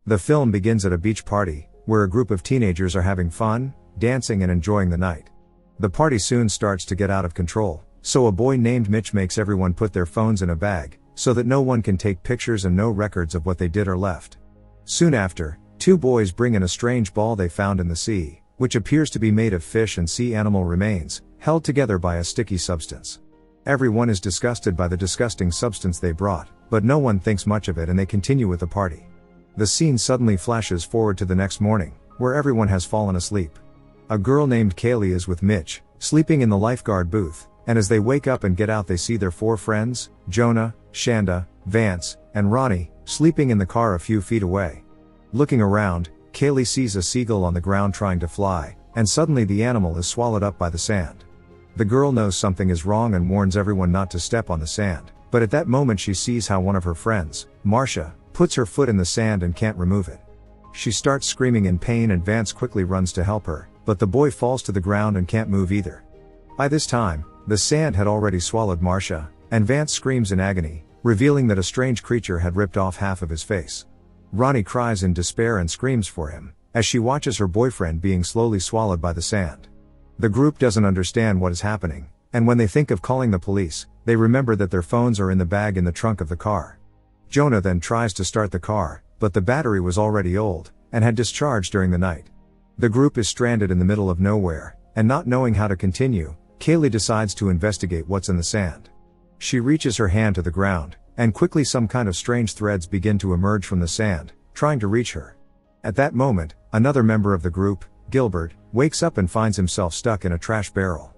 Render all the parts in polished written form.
The film begins at a beach party, where a group of teenagers are having fun, dancing and enjoying the night. The party soon starts to get out of control, so a boy named Mitch makes everyone put their phones in a bag, so that no one can take pictures and no records of what they did or left. Soon after, two boys bring in a strange ball they found in the sea, which appears to be made of fish and sea animal remains, held together by a sticky substance. Everyone is disgusted by the disgusting substance they brought, but no one thinks much of it and they continue with the party. The scene suddenly flashes forward to the next morning, where everyone has fallen asleep. A girl named Kaylee is with Mitch, sleeping in the lifeguard booth, and as they wake up and get out they see their four friends, Jonah, Shanda, Vance, and Ronnie, sleeping in the car a few feet away. Looking around, Kaylee sees a seagull on the ground trying to fly, and suddenly the animal is swallowed up by the sand. The girl knows something is wrong and warns everyone not to step on the sand, but at that moment she sees how one of her friends, Marcia, puts her foot in the sand and can't remove it. She starts screaming in pain and Vance quickly runs to help her, but the boy falls to the ground and can't move either. By this time, the sand had already swallowed Marcia, and Vance screams in agony, revealing that a strange creature had ripped off half of his face. Ronnie cries in despair and screams for him, as she watches her boyfriend being slowly swallowed by the sand. The group doesn't understand what is happening, and when they think of calling the police, they remember that their phones are in the bag in the trunk of the car. Jonah then tries to start the car, but the battery was already old, and had discharged during the night. The group is stranded in the middle of nowhere, and not knowing how to continue, Kaylee decides to investigate what's in the sand. She reaches her hand to the ground, and quickly some kind of strange threads begin to emerge from the sand, trying to reach her. At that moment, another member of the group, Gilbert, wakes up and finds himself stuck in a trash barrel.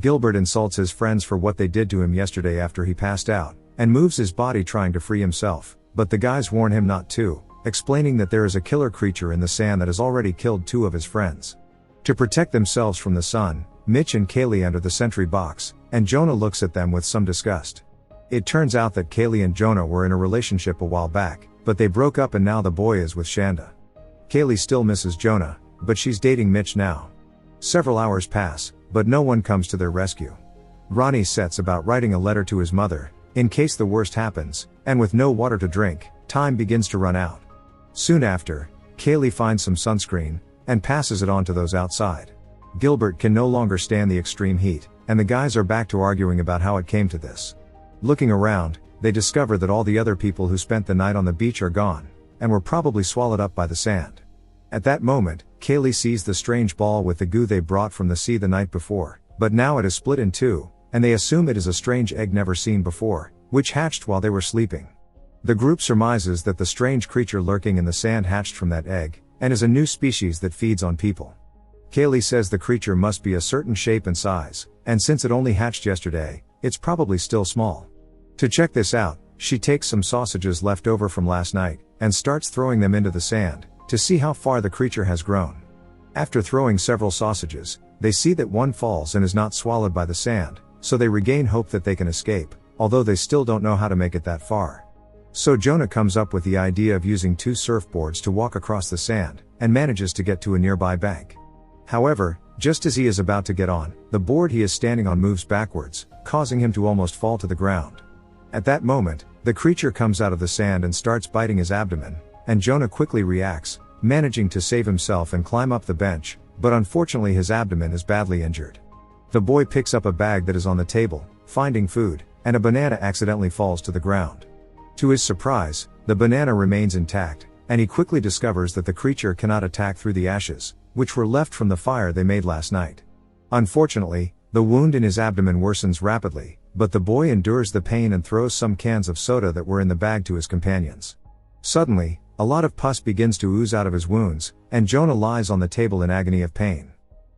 Gilbert insults his friends for what they did to him yesterday after he passed out, and moves his body trying to free himself, but the guys warn him not to, explaining that there is a killer creature in the sand that has already killed two of his friends. To protect themselves from the sun, Mitch and Kaylee enter the sentry box, and Jonah looks at them with some disgust. It turns out that Kaylee and Jonah were in a relationship a while back, but they broke up and now the boy is with Shanda. Kaylee still misses Jonah, but she's dating Mitch now. Several hours pass, but no one comes to their rescue. Ronnie sets about writing a letter to his mother, in case the worst happens, and with no water to drink, time begins to run out. Soon after, Kaylee finds some sunscreen, and passes it on to those outside. Gilbert can no longer stand the extreme heat, and the guys are back to arguing about how it came to this. Looking around, they discover that all the other people who spent the night on the beach are gone, and were probably swallowed up by the sand. At that moment, Kaylee sees the strange ball with the goo they brought from the sea the night before, but now it is split in two, and they assume it is a strange egg never seen before, which hatched while they were sleeping. The group surmises that the strange creature lurking in the sand hatched from that egg, and is a new species that feeds on people. Kaylee says the creature must be a certain shape and size, and since it only hatched yesterday, it's probably still small. To check this out, she takes some sausages left over from last night, and starts throwing them into the sand, to see how far the creature has grown. After throwing several sausages, they see that one falls and is not swallowed by the sand, so they regain hope that they can escape, although they still don't know how to make it that far. So Jonah comes up with the idea of using two surfboards to walk across the sand, and manages to get to a nearby bank. However, just as he is about to get on, the board he is standing on moves backwards, causing him to almost fall to the ground. At that moment, the creature comes out of the sand and starts biting his abdomen, and Jonah quickly reacts, managing to save himself and climb up the bench, but unfortunately his abdomen is badly injured. The boy picks up a bag that is on the table, finding food, and a banana accidentally falls to the ground. To his surprise, the banana remains intact, and he quickly discovers that the creature cannot attack through the ashes, which were left from the fire they made last night. Unfortunately, the wound in his abdomen worsens rapidly, but the boy endures the pain and throws some cans of soda that were in the bag to his companions. Suddenly, a lot of pus begins to ooze out of his wounds, and Jonah lies on the table in agony of pain.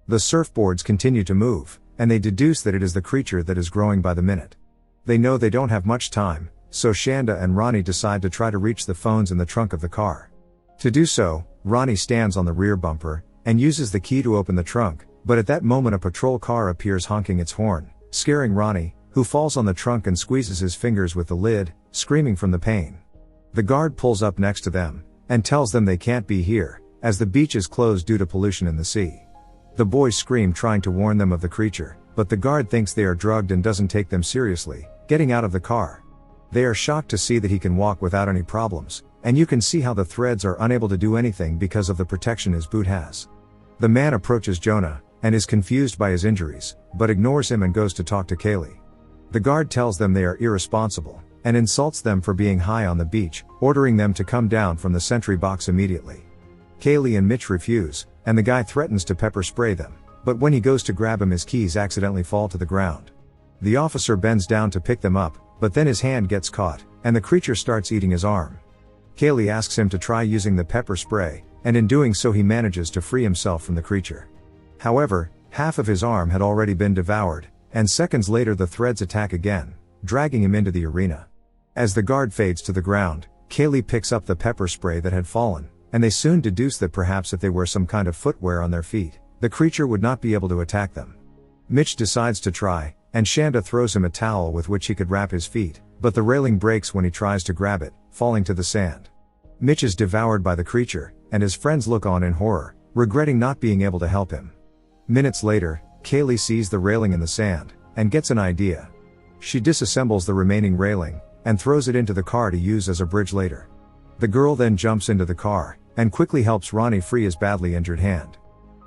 The surfboards continue to move, and they deduce that it is the creature that is growing by the minute. They know they don't have much time, so Shanda and Ronnie decide to try to reach the phones in the trunk of the car. To do so, Ronnie stands on the rear bumper, and uses the key to open the trunk, but at that moment a patrol car appears honking its horn, scaring Ronnie, who falls on the trunk and squeezes his fingers with the lid, screaming from the pain. The guard pulls up next to them, and tells them they can't be here, as the beach is closed due to pollution in the sea. The boys scream trying to warn them of the creature, but the guard thinks they are drugged and doesn't take them seriously, getting out of the car. They are shocked to see that he can walk without any problems, and you can see how the threads are unable to do anything because of the protection his boot has. The man approaches Jonah, and is confused by his injuries, but ignores him and goes to talk to Kaylee. The guard tells them they are irresponsible, and insults them for being high on the beach, ordering them to come down from the sentry box immediately. Kaylee and Mitch refuse, and the guy threatens to pepper spray them, but when he goes to grab him his keys accidentally fall to the ground. The officer bends down to pick them up, but then his hand gets caught, and the creature starts eating his arm. Kaylee asks him to try using the pepper spray, and in doing so he manages to free himself from the creature. However, half of his arm had already been devoured, and seconds later the threads attack again, dragging him into the arena. As the guard fades to the ground, Kaylee picks up the pepper spray that had fallen, and they soon deduce that perhaps if they wear some kind of footwear on their feet, the creature would not be able to attack them. Mitch decides to try, and Shanda throws him a towel with which he could wrap his feet, but the railing breaks when he tries to grab it, falling to the sand. Mitch is devoured by the creature, and his friends look on in horror, regretting not being able to help him. Minutes later, Kaylee sees the railing in the sand, and gets an idea. She disassembles the remaining railing, and throws it into the car to use as a bridge later. The girl then jumps into the car, and quickly helps Ronnie free his badly injured hand.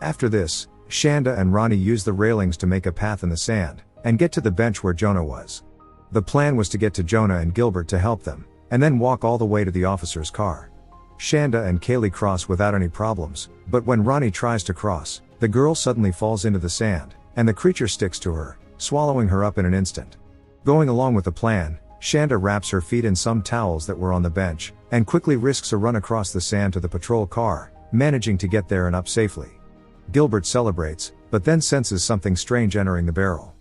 After this, Shanda and Ronnie use the railings to make a path in the sand, and get to the bench where Jonah was. The plan was to get to Jonah and Gilbert to help them, and then walk all the way to the officer's car. Shanda and Kaylee cross without any problems, but when Ronnie tries to cross, the girl suddenly falls into the sand, and the creature sticks to her, swallowing her up in an instant. Going along with the plan, Shanda wraps her feet in some towels that were on the bench, and quickly risks a run across the sand to the patrol car, managing to get there and up safely. Gilbert celebrates, but then senses something strange entering the barrel.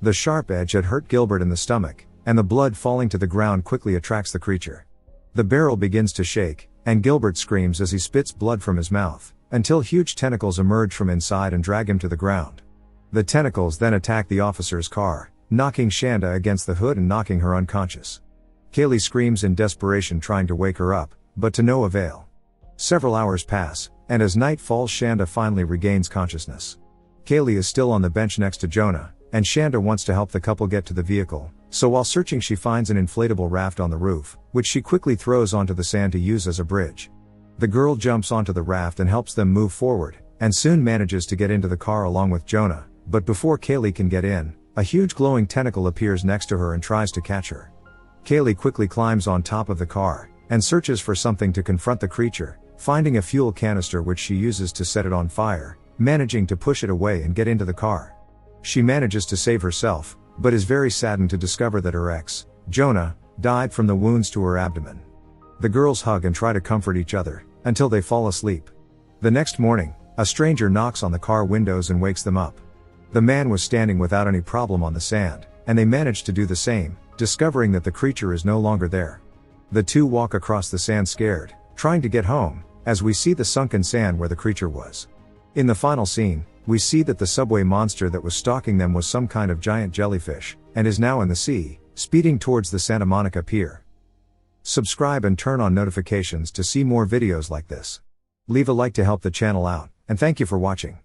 The sharp edge had hurt Gilbert in the stomach, and the blood falling to the ground quickly attracts the creature. The barrel begins to shake, and Gilbert screams as he spits blood from his mouth, until huge tentacles emerge from inside and drag him to the ground. The tentacles then attack the officer's car, knocking Shanda against the hood and knocking her unconscious. Kaylee screams in desperation trying to wake her up, but to no avail. Several hours pass, and as night falls Shanda finally regains consciousness. Kaylee is still on the bench next to Jonah, and Shanda wants to help the couple get to the vehicle, so while searching she finds an inflatable raft on the roof, which she quickly throws onto the sand to use as a bridge. The girl jumps onto the raft and helps them move forward, and soon manages to get into the car along with Jonah, but before Kaylee can get in, a huge glowing tentacle appears next to her and tries to catch her. Kaylee quickly climbs on top of the car, and searches for something to confront the creature, finding a fuel canister which she uses to set it on fire, managing to push it away and get into the car. She manages to save herself, but is very saddened to discover that her ex, Jonah, died from the wounds to her abdomen. The girls hug and try to comfort each other, until they fall asleep. The next morning, a stranger knocks on the car windows and wakes them up. The man was standing without any problem on the sand, and they manage to do the same, discovering that the creature is no longer there. The two walk across the sand scared, trying to get home, as we see the sunken sand where the creature was. In the final scene, we see that the subway monster that was stalking them was some kind of giant jellyfish, and is now in the sea, speeding towards the Santa Monica Pier. Subscribe and turn on notifications to see more videos like this. Leave a like to help the channel out, and thank you for watching.